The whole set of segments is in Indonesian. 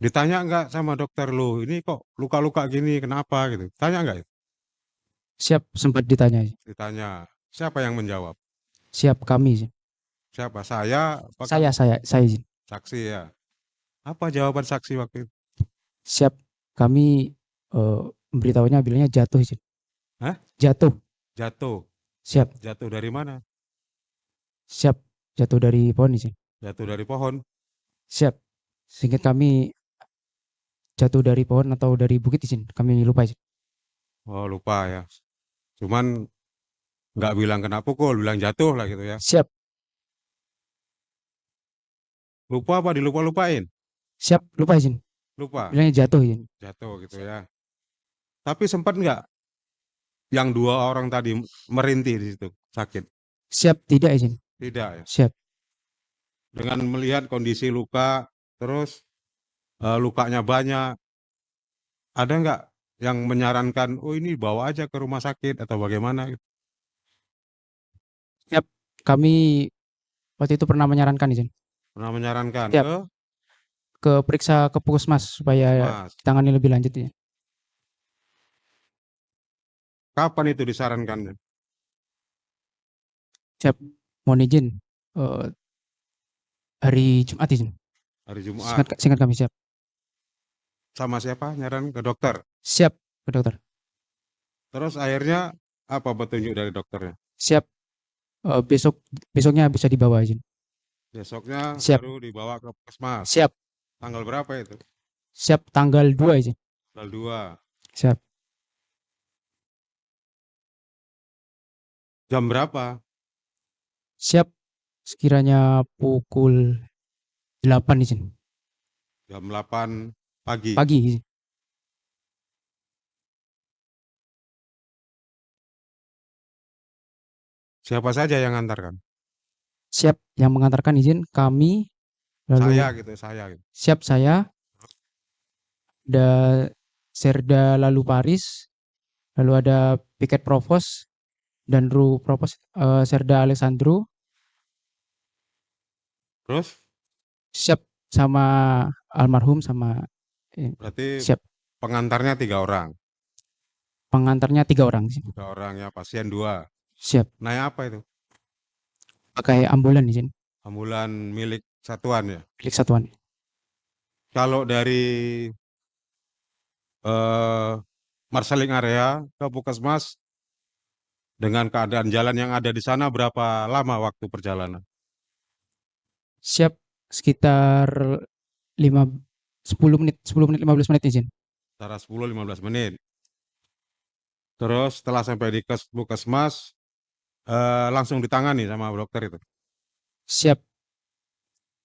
Ditanya nggak sama dokter lu, ini kok luka-luka gini, kenapa gitu? Tanya nggak? Siap, sempat ditanya izin. Ditanya. Siapa yang menjawab? Siap, kami izin. Siapa? Saya? Apa kamu? Saya izin. Saksi ya. Apa jawaban saksi waktu itu? Siap, kami memberitahunya bilangnya jatuh izin. Hah? Jatuh. Jatuh. Siap, Jatuh dari mana? siap. Jatuh dari pohon izin. Jatuh dari pohon. Siap. Seingat kami jatuh dari pohon atau dari bukit izin. Kami lupa izin. Oh, lupa ya. Cuman nggak bilang kena pukul, bilang jatuh lah gitu ya. Siap, Lupa apa dilupa-lupain? siap. Lupa izin. Lupa. Bilangnya jatuh izin. Jatuh gitu ya. Tapi sempat nggak yang dua orang tadi merintih di situ sakit? Siap, tidak izin. Tidak ya. Siap. Dengan melihat kondisi luka, terus lukanya banyak, ada nggak yang menyarankan, oh ini bawa aja ke rumah sakit atau bagaimana? Siap. Kami waktu itu pernah menyarankan izin. Pernah menyarankan Siap. ke Ke periksa ke puskesmas supaya Puskesmas. ditangani lebih lanjut ya. Kapan itu disarankan? Siap. Mohon izin. eh, Hari Jumat izin. Hari Jumat. Singkat kami siap. Sama siapa? Nyaran ke dokter. Siap, ke dokter. Terus akhirnya apa petunjuk dari dokternya? Siap. Besoknya bisa dibawa izin. Besoknya Siap. baru dibawa ke puskesmas. Siap. Tanggal berapa itu? Siap, tanggal 2 izin. Tanggal 2. Siap. Jam berapa? Siap. Sekiranya pukul 8 izin. Jam 8 pagi. Pagi izin. Siapa saja yang antarkan? Siap, yang mengantarkan izin kami, Saya lalu gitu, saya gitu. siap saya, ada Serda lalu Paris, lalu ada Piket Provos dan Ru Provos, Serda Alessandro, Terus siap sama almarhum sama berarti siap. pengantarnya 3 orang. Pengantarnya 3 orang izin. 3 orang ya, pasien 2. Siap, Naik apa itu? pakai ambulan izin, Ambulan milik satuan ya. milik satuan. Kalau dari eh, Marseling area ke Puskesmas dengan keadaan jalan yang ada di sana berapa lama waktu perjalanan? Siap, sekitar 5 10 menit 15 menit izin. Antara 10-15 menit. Terus setelah sampai di Puskesmas langsung ditangani sama dokter itu. Siap,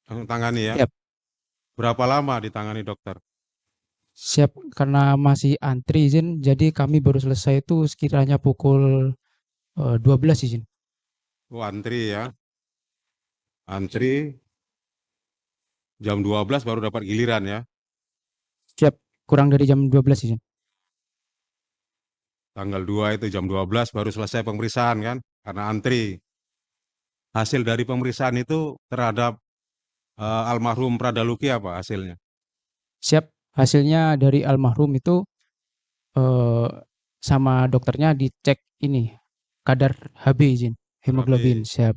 Langsung tangani ya. siap, Berapa lama ditangani dokter? siap. Karena masih antri izin, jadi kami baru selesai itu sekiranya pukul 12 izin. Oh, antri ya. Antri jam 12 baru dapat giliran ya. Siap, kurang dari jam 12 izin. Tanggal 2 itu jam 12 baru selesai pemeriksaan kan, karena antri. Hasil dari pemeriksaan itu terhadap almarhum Pradaluki apa hasilnya? Siap, hasilnya dari almarhum itu eh, sama dokternya dicek ini kadar HB izin, hemoglobin. Berhabis Siap.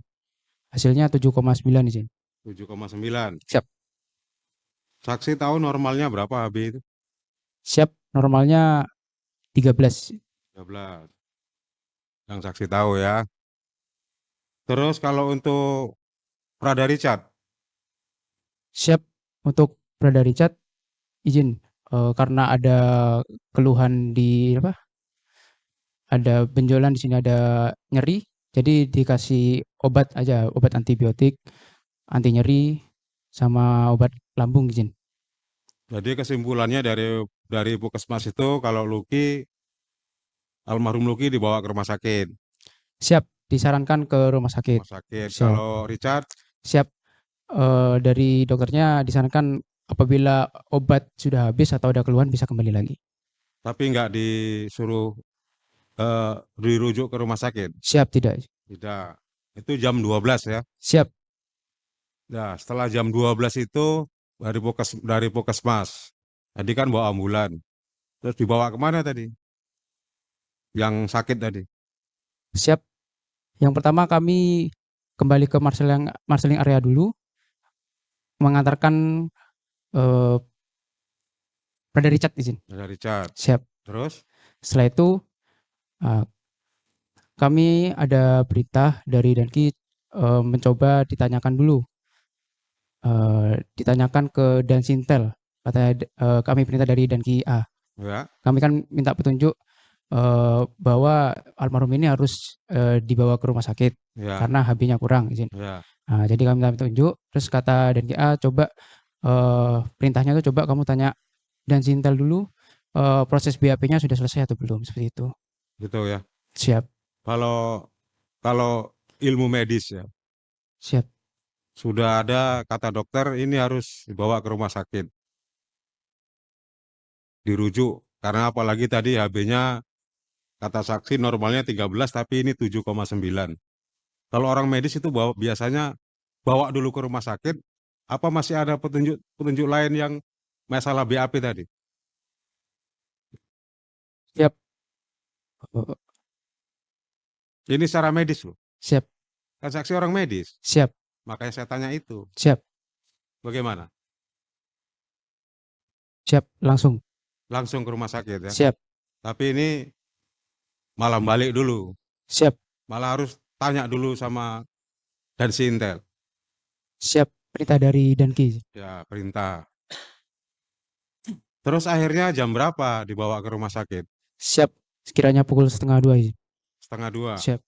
Hasilnya 7,9 izin. 7,9. Siap. Saksi tahu normalnya berapa HB itu? Siap, normalnya 13. 13. Yang saksi tahu ya. Terus kalau untuk Prada Richard, Siap, untuk Brother Richard izin. Karena ada keluhan di apa? Ada benjolan di sini, ada nyeri, jadi dikasih obat aja, obat antibiotik, anti nyeri, sama obat lambung izin. jadi kesimpulannya dari Puskesmas itu kalau Luki, almarhum Luki dibawa ke rumah sakit. Siap, disarankan ke rumah sakit. Rumah sakit. Siap, Kalau Richard, siap. Dari dokternya disarankan apabila obat sudah habis atau ada keluhan bisa kembali lagi. tapi nggak disuruh dirujuk ke rumah sakit. Siap, tidak. Tidak. Itu jam 12 ya. Siap, Nah, setelah jam 12 itu dari Puskesmas. Tadi kan bawa ambulan. Terus dibawa kemana tadi? Yang sakit tadi? Siap. Yang pertama kami kembali ke Marseling area dulu, mengantarkan eh, Brother Richard izin. Ada Richard. Siap. Terus? Setelah itu eh, kami ada berita dari Danki, mencoba ditanyakan dulu, ditanyakan ke Dansintel. Katanya kami perintah dari Danki A. Ya, Kami kan minta petunjuk bahwa almarhum ini harus dibawa ke rumah sakit ya, karena HB-nya kurang izin. ya. Nah, jadi kami minta petunjuk, terus kata Danki A, coba perintahnya tuh coba kamu tanya Dansintel dulu, proses BAP-nya sudah selesai atau belum, seperti itu. Gitu ya. Siap, Kalau kalau ilmu medis ya, siap, sudah ada kata dokter ini harus dibawa ke rumah sakit, dirujuk. Karena apalagi tadi HB-nya kata saksi normalnya 13 tapi ini 7,9. Kalau orang medis itu biasanya bawa dulu ke rumah sakit, apa masih ada petunjuk petunjuk lain yang masalah BAP tadi? siap, eh, Ini secara medis loh. siap, Kan saksi orang medis. siap, Makanya saya tanya itu. siap, Bagaimana? siap, langsung, Langsung ke rumah sakit ya. siap, Tapi ini malah balik dulu. siap, Malah harus tanya dulu sama dan si Intel. siap, perintah dari Danki. Ya, perintah. Terus akhirnya jam berapa dibawa ke rumah sakit? Siap, sekiranya pukul 1:30 izin. Setengah dua. Siap,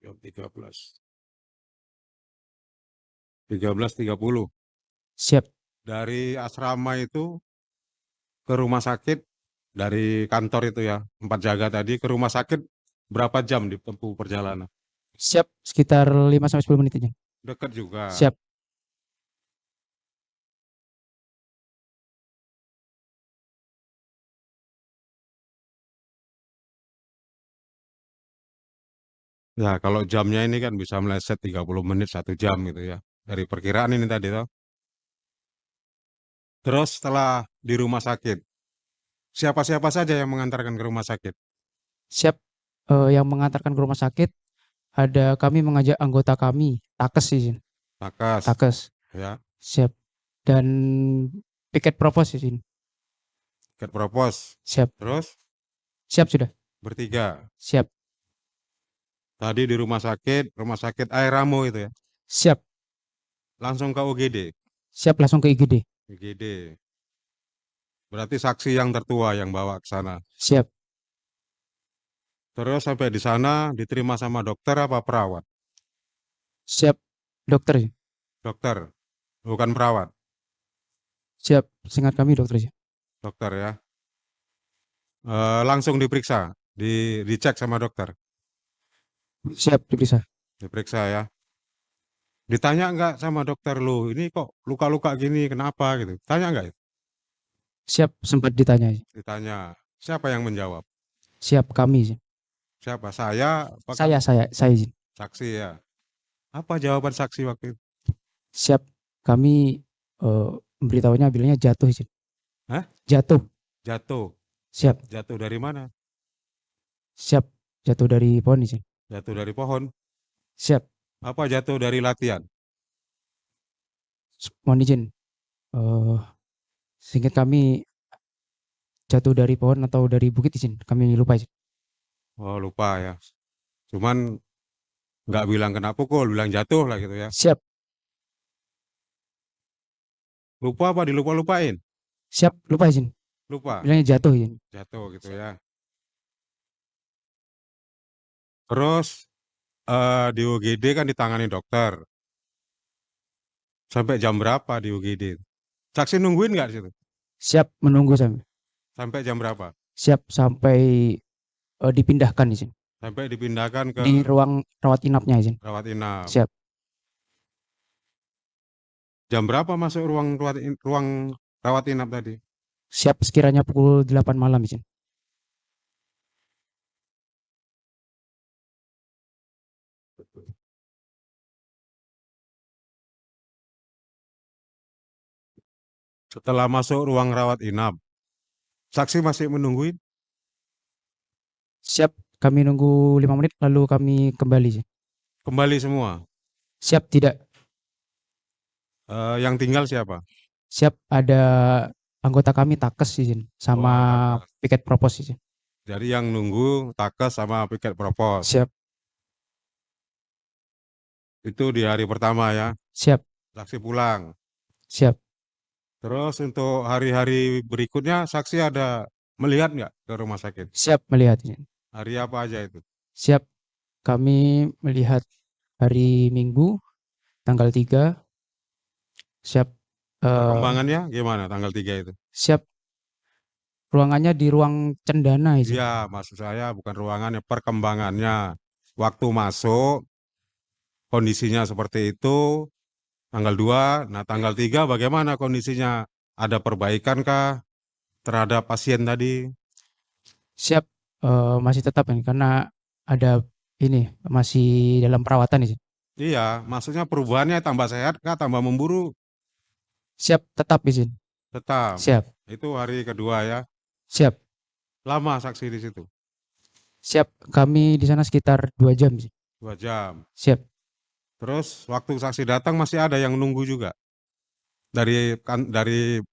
13. 13.30. siap, Dari asrama itu ke rumah sakit, dari kantor itu ya, tempat jaga tadi ke rumah sakit berapa jam ditempuh perjalanan? siap, sekitar 5 sampai 10 menit izin. Dekat juga. Siap, Ya, kalau jamnya ini kan bisa meleset 30 menit, 1 jam gitu ya. Dari perkiraan ini tadi toh. Terus setelah di rumah sakit, siapa-siapa saja yang mengantarkan ke rumah sakit? siap. Yang mengantarkan ke rumah sakit ada kami mengajak anggota kami, Takes izin, Takas, Takes. ya, Siap. Dan piket propos izin. Ket Propos. Siap, Terus siap sudah. bertiga. Siap, Tadi di rumah sakit Air Ramo itu ya. siap, Langsung ke UGD. siap langsung ke IGD. UGD. Berarti saksi yang tertua yang bawa ke sana. Siap, Terus sampai di sana diterima sama dokter apa perawat? siap, dokter izin. Dokter, bukan perawat. Siap, singkat kami dokter izin. Dokter ya. Langsung diperiksa, dicek sama dokter. Siap, diperiksa. Diperiksa ya. Ditanya nggak sama dokter lu, ini kok luka-luka gini, kenapa gitu? Tanya nggak? Siap, sempat ditanya izin. Ditanya. Siapa yang menjawab? Siap, kami izin. Siapa? Saya, apa Saya izin. saksi ya? Apa jawaban saksi waktu itu? Siap, kami memberitahunya bilangnya jatuh izin. Hah? Jatuh. Jatuh. Siap, Jatuh dari mana? siap, jatuh dari pohon izin. Jatuh dari pohon. Siap, Apa jatuh dari latihan? mohon izin. Eh, Singkat kami jatuh dari pohon atau dari bukit izin. Kami lupa izin. Oh, lupa ya. Cuman nggak bilang kena pukul, bilang jatuh lah gitu ya. Siap, Lupa apa dilupa-lupain? siap, lupa izin. Lupa, Bilangnya jatuh izin. jatuh gitu ya. Terus di UGD kan ditangani dokter. Sampai jam berapa di UGD? Saksi nungguin nggak di situ? Siap menunggu sampai. Sampai jam berapa? Siap sampai dipindahkan izin. Sampai dipindahkan ke Di ruang rawat inapnya izin. rawat inap. Siap, Jam berapa masuk ruang rawat inap tadi? siap sekiranya pukul 8 malam izin. Setelah masuk ruang rawat inap, saksi masih menungguin? Siap, kami nunggu 5 menit lalu kami kembali, izin. Kembali semua. Siap, tidak. Yang tinggal siapa? Siap, ada anggota kami Takes, izin, Oh, sama Takas. piket propos, izin. Jadi yang nunggu Takas sama piket propos. Siap, Itu di hari pertama ya. siap, Saksi pulang. siap. Terus untuk hari-hari berikutnya saksi ada melihat nggak ke rumah sakit? Siap melihat, izin. Hari apa aja itu? Siap, kami melihat hari Minggu tanggal 3. Siap, Perkembangannya gimana tanggal 3 itu? siap. Ruangannya di ruang cendana, izin. Iya, maksud saya bukan ruangannya, perkembangannya. Waktu masuk, kondisinya seperti itu, tanggal 2. Nah tanggal 3 bagaimana kondisinya? Ada perbaikan kah terhadap pasien tadi? Siap, masih tetap ini karena ada ini masih dalam perawatan, izin. Iya, maksudnya perubahannya tambah sehat kah, tambah memburuk? Siap, tetap, izin. Tetap. Siap, Itu hari kedua ya. siap, Lama saksi di situ, siap. Kami di sana sekitar 2 jam, izin. 2 jam. Siap, Terus waktu saksi datang masih ada yang nunggu juga dari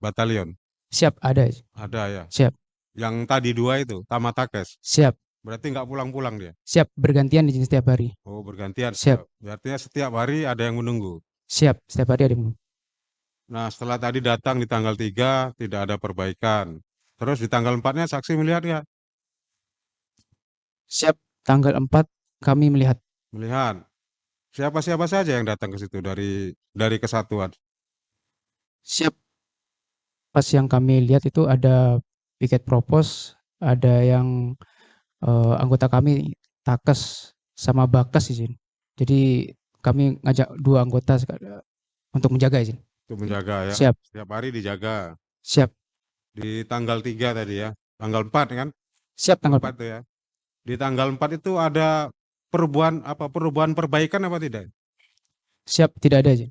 batalion. siap, ada, izin. Ada ya. Siap, Yang tadi 2 itu, Tamatakes. siap, Berarti nggak pulang-pulang dia. siap. Bergantian, izin, setiap hari. Oh, bergantian Siap, setiap. Berarti setiap hari ada yang menunggu. siap. Setiap hari ada yang menunggu. Nah, setelah tadi datang di tanggal 3 tidak ada perbaikan. Terus di tanggal 4-nya saksi melihat ya? Siap, tanggal 4 kami melihat. Melihat. Siapa-siapa saja yang datang ke situ dari kesatuan. Siap, pas yang kami lihat itu ada piket propos, ada yang anggota kami Takes sama Bakes, izin. Jadi kami ngajak 2 anggota untuk menjaga, izin. Untuk menjaga ya. Siap, Setiap hari dijaga. siap, Di tanggal 3 tadi ya. Tanggal 4 kan? siap. Tanggal Tanggal 4 4. tuh ya. Di tanggal 4 itu ada perubahan perbaikan apa tidak? Siap, tidak ada, izin.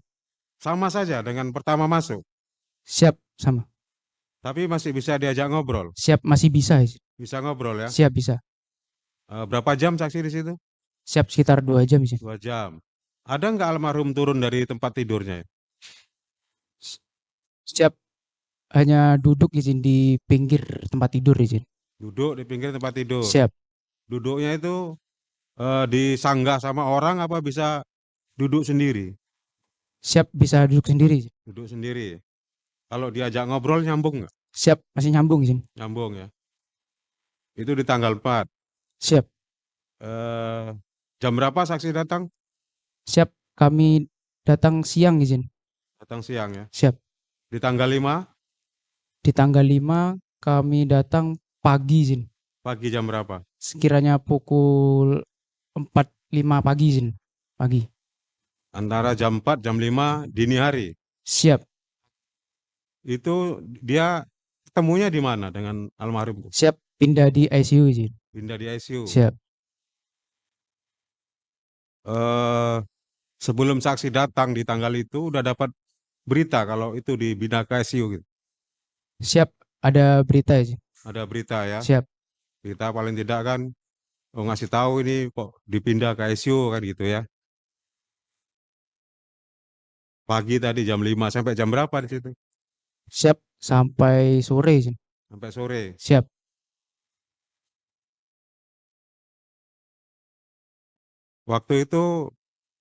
Sama saja dengan pertama masuk. Siap, sama. Tapi masih bisa diajak ngobrol. Siap, masih bisa, izin. Bisa ngobrol ya. Siap, bisa. Berapa jam saksi di situ? Siap, sekitar 2 jam, izin. 2 jam. Ada nggak almarhum turun dari tempat tidurnya? Siap, hanya duduk, izin, di pinggir tempat tidur, izin. Duduk di pinggir tempat tidur. Siap, Duduknya itu disanggah sama orang apa bisa duduk sendiri? siap, bisa duduk sendiri, izin. Duduk sendiri. Kalau diajak ngobrol nyambung nggak? Siap, masih nyambung, izin. Nyambung ya. Itu di tanggal 4. Siap, Eh, jam berapa saksi datang? siap. Kami datang siang, izin. Datang siang ya. Siap. Di tanggal 5 Di tanggal 5 kami datang pagi, izin. pagi jam berapa? Sekiranya pukul 4.05 pagi, izin. Pagi. Antara jam 4 jam 5 dini hari. Siap, Itu dia ketemunya di mana dengan almarhum itu? siap. Pindah di ICU, izin. Pindah di ICU. Siap, Eh, sebelum saksi datang di tanggal itu udah dapat berita kalau itu dipindah ke ICU gitu. siap. Ada berita, izin. Ada berita ya. Siap, Berita paling tidak kan ngasih tahu ini kok dipindah ke ICU kan gitu ya. Pagi tadi jam 5 sampai jam berapa di situ? siap. Sampai sore, izin. Sampai sore. Siap. Waktu itu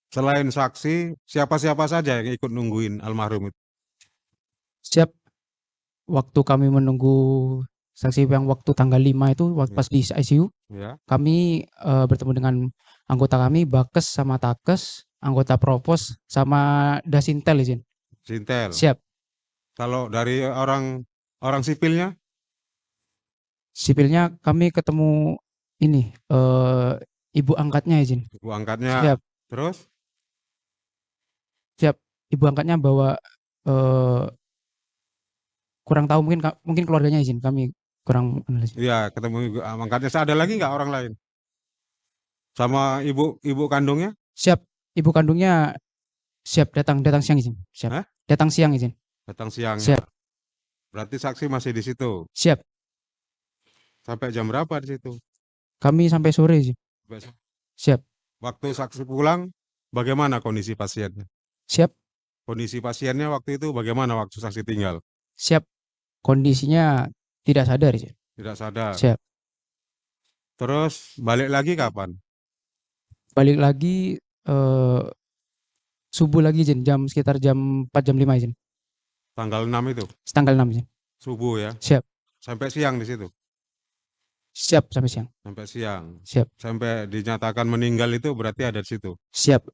selain saksi, siapa-siapa saja yang ikut nungguin almarhum itu? Siap. Waktu kami menunggu saksi yang waktu tanggal 5 itu pas di ICU, Ya, kami bertemu dengan anggota kami Bakes sama Takes, anggota Propos sama Dasintel, izin. Sintel. Siap. Kalau dari orang orang sipilnya, Sipilnya kami ketemu ini ibu angkatnya, izin. ibu angkatnya, Siap, terus siap. Ibu angkatnya bawa eh kurang tahu, mungkin keluarganya, izin. Kami kurang analisis. ya ketemu ibu angkatnya. Ada lagi nggak orang lain? Sama ibu ibu kandungnya? Siap. Ibu kandungnya siap datang siang izin. Siap. Hah? Datang siang izin. Datang siang ya. Siap. Berarti saksi masih di situ. Siap. Sampai jam berapa di situ? Kami sampai sore izin. Sampai- Siap. Waktu saksi pulang, bagaimana kondisi pasiennya? Siap. Kondisi pasiennya waktu itu bagaimana waktu saksi tinggal? Siap. Kondisinya tidak sadar izin. Tidak sadar. Siap. Terus balik lagi kapan? Balik lagi subuh lagi izin. Sekitar jam 4 jam 5 izin. Tanggal 6 itu, Tanggal 6 izin. subuh ya. Siap. Sampai siang di situ. Siap sampai siang. Sampai siang. Siap. Sampai dinyatakan meninggal itu berarti ada di situ. Siap.